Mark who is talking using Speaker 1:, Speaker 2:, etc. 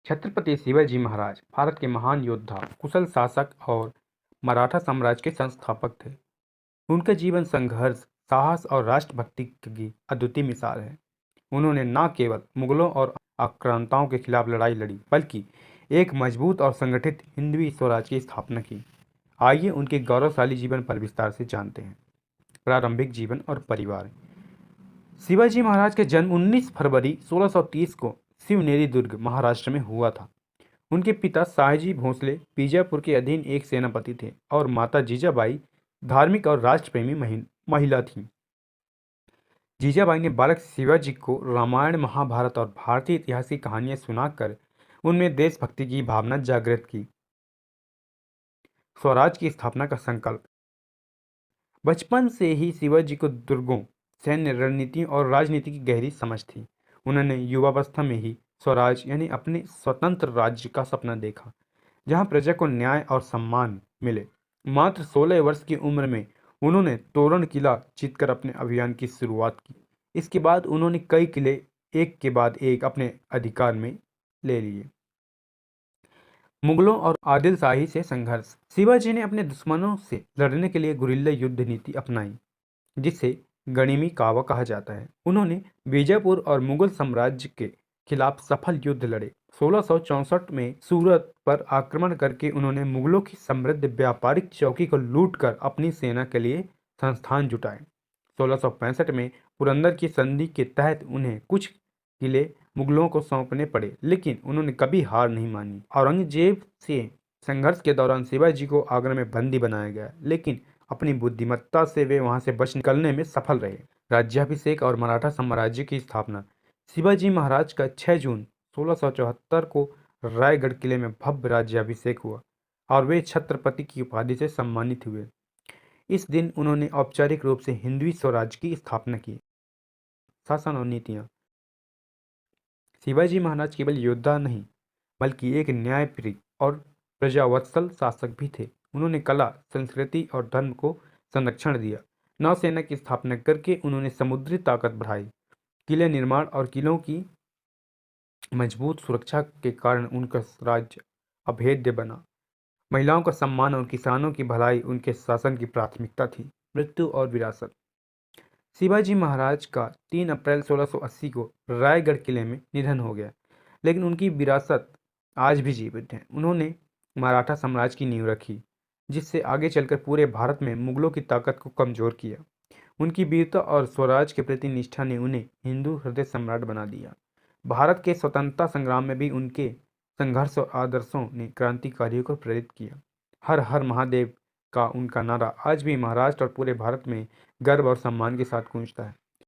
Speaker 1: छत्रपति शिवाजी महाराज भारत के महान योद्धा, कुशल शासक और मराठा साम्राज्य के संस्थापक थे। उनका जीवन संघर्ष, साहस और राष्ट्रभक्ति की अद्वितीय मिसाल है। उन्होंने न केवल मुगलों और आक्रांताओं के खिलाफ लड़ाई लड़ी, बल्कि एक मजबूत और संगठित हिंदवी स्वराज की स्थापना की। आइए उनके गौरवशाली जीवन पर विस्तार से जानते हैं। प्रारंभिक जीवन और परिवार। शिवाजी महाराज का जन्म 19 फरवरी 1630 को शिवनेरी दुर्ग, महाराष्ट्र में हुआ था। उनके पिता शाहजी भोसले बीजापुर के अधीन एक सेनापति थे और माता जीजाबाई धार्मिक और राष्ट्रप्रेमी महिला थीं। जीजाबाई ने बालक शिवाजी को रामायण, महाभारत और भारतीय इतिहास की कहानियां सुनाकर उनमें देशभक्ति की भावना जागृत की। स्वराज की स्थापना का संकल्प। बचपन से ही शिवाजी को दुर्गों, सैन्य रणनीतियों और राजनीति की गहरी समझ थी। उन्होंने युवावस्था में ही स्वराज यानी अपने स्वतंत्र राज्य का सपना देखा, जहां प्रजा को न्याय और सम्मान मिले। मात्र 16 वर्ष की उम्र में उन्होंने तोरण किला जीतकर अपने अभियान की शुरुआत की। इसके बाद उन्होंने कई किले एक के बाद एक अपने अधिकार में ले लिए। मुगलों और आदिलशाही से संघर्ष। शिवाजी ने अपने दुश्मनों से लड़ने के लिए गुरिल्ला युद्ध नीति अपनाई, जिसे गणिमी कावा कहा जाता है। उन्होंने बीजापुर और मुगल साम्राज्य के खिलाफ सफल युद्ध लड़े। 1664 में सूरत पर आक्रमण करके उन्होंने मुगलों की समृद्ध व्यापारिक चौकी को लूटकर अपनी सेना के लिए संस्थान जुटाए। 1665 में पुरंदर की संधि के तहत उन्हें कुछ किले मुगलों को सौंपने पड़े, लेकिन उन्होंने कभी हार नहीं मानी। औरंगजेब से संघर्ष के दौरान शिवाजी को आगरा में बंदी बनाया गया, लेकिन अपनी बुद्धिमत्ता से वे वहां से बच निकलने में सफल रहे। राज्याभिषेक और मराठा साम्राज्य की स्थापना। शिवाजी महाराज का 6 जून 1674 को रायगढ़ किले में भव्य राज्याभिषेक हुआ और वे छत्रपति की उपाधि से सम्मानित हुए। इस दिन उन्होंने औपचारिक रूप से हिंदवी स्वराज की स्थापना की। शासन और नीतियाँ। शिवाजी महाराज केवल योद्धा नहीं, बल्कि एक न्यायप्रिय और प्रजावत्सल शासक भी थे। उन्होंने कला, संस्कृति और धर्म को संरक्षण दिया। नौसेना की स्थापना करके उन्होंने समुद्री ताकत बढ़ाई। किले निर्माण और किलों की मजबूत सुरक्षा के कारण उनका राज्य अभेद्य बना। महिलाओं का सम्मान और किसानों की भलाई उनके शासन की प्राथमिकता थी। मृत्यु और विरासत। शिवाजी महाराज का 3 अप्रैल 1680 को रायगढ़ किले में निधन हो गया, लेकिन उनकी विरासत आज भी जीवित है। उन्होंने मराठा साम्राज्य की नींव रखी, जिससे आगे चलकर पूरे भारत में मुगलों की ताकत को कमजोर किया। उनकी वीरता और स्वराज के प्रति निष्ठा ने उन्हें हिंदू हृदय सम्राट बना दिया। भारत के स्वतंत्रता संग्राम में भी उनके संघर्ष और आदर्शों ने क्रांतिकारियों को प्रेरित किया। हर हर महादेव का उनका नारा आज भी महाराष्ट्र और पूरे भारत में गर्व और सम्मान के साथ गूंजता है।